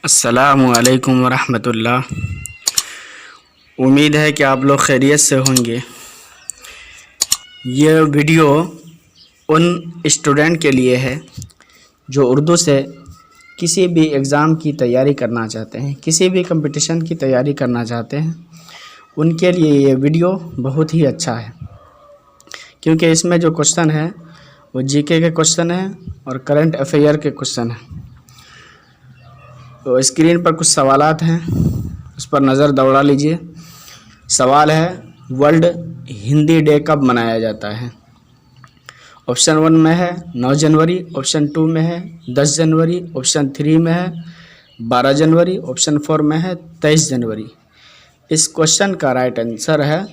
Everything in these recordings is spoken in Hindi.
अस्सलामु अलैकुम वरहमतुल्लाह। उम्मीद है कि आप लोग खैरियत से होंगे। ये वीडियो उन स्टूडेंट के लिए है जो उर्दू से किसी भी एग्ज़ाम की तैयारी करना चाहते हैं, किसी भी कंपटीशन की तैयारी करना चाहते हैं। उनके लिए ये वीडियो बहुत ही अच्छा है, क्योंकि इसमें जो क्वेश्चन है वो जीके के क्वेश्चन है और करंट अफेयर के क्वेश्चन है। तो स्क्रीन पर कुछ सवालात हैं, उस पर नज़र दौड़ा लीजिए। सवाल है, वर्ल्ड हिंदी डे कब मनाया जाता है? ऑप्शन 1 में है 9 जनवरी, ऑप्शन 2 में है 10 जनवरी, ऑप्शन 3 में है 12 जनवरी, ऑप्शन 4 में है 23 जनवरी। इस क्वेश्चन का राइट आंसर है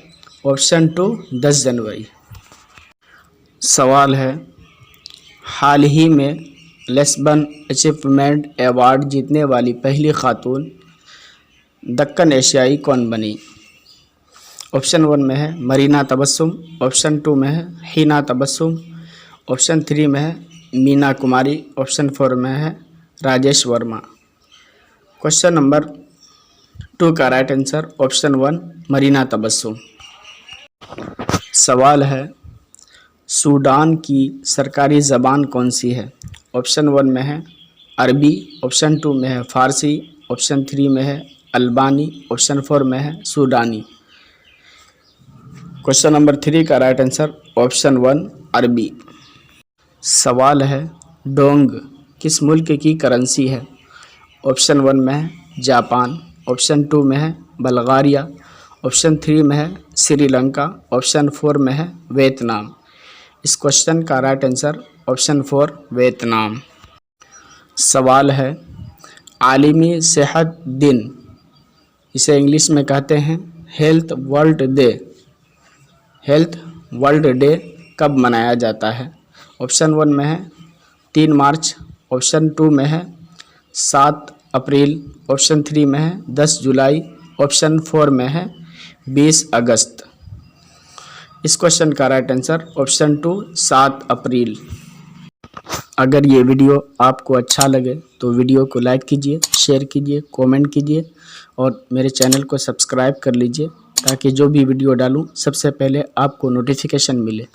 ऑप्शन 2 10 जनवरी। सवाल है, हाल ही में लिस्बन अचीवमेंट अवार्ड जीतने वाली पहली खातून दक्कन एशियाई कौन बनी? ऑप्शन 1 में है मरीना तबस्सुम, ऑप्शन 2 में है हिना तबस्सुम, ऑप्शन 3 में है मीना कुमारी, ऑप्शन 4 में है राजेश वर्मा। क्वेश्चन नंबर 2 का right answer option 1 Marina Tabassum. सवाल है, सूडान की सरकारी ज़बान कौन सी है? ऑप्शन 1 में है अरबी, ऑप्शन 2 में है फ़ारसी, ऑप्शन 3 में है अल्बानी, ऑप्शन 4 में है सूडानी। क्वेश्चन नंबर 3 का राइट आंसर ऑप्शन 1 अरबी। सवाल है, डोंग किस मुल्क की करेंसी है? ऑप्शन 1 में है जापान, ऑप्शन 2 में है बल्गारिया, ऑप्शन 3 में है श्रीलंका, ऑप्शन 4 में है वियतनाम। इस क्वेश्चन का राइट आंसर ऑप्शन 4 वियतनाम। सवाल है, आलमी सेहत दिन, इसे इंग्लिश में कहते हैं health world day, health world day कब मनाया जाता है? ऑप्शन 1 में है 3 मार्च, ऑप्शन 2 में है 7 अप्रैल, ऑप्शन 3 में है 10 जुलाई, ऑप्शन 4 में है 20 अगस्त। इस क्वेश्चन का राइट आंसर ऑप्शन 2 7 अप्रैल। अगर ये वीडियो आपको अच्छा लगे तो वीडियो को लाइक कीजिए, शेयर कीजिए, कमेंट कीजिए और मेरे चैनल को सब्सक्राइब कर लीजिए, ताकि जो भी वीडियो डालूं सबसे पहले आपको नोटिफिकेशन मिले।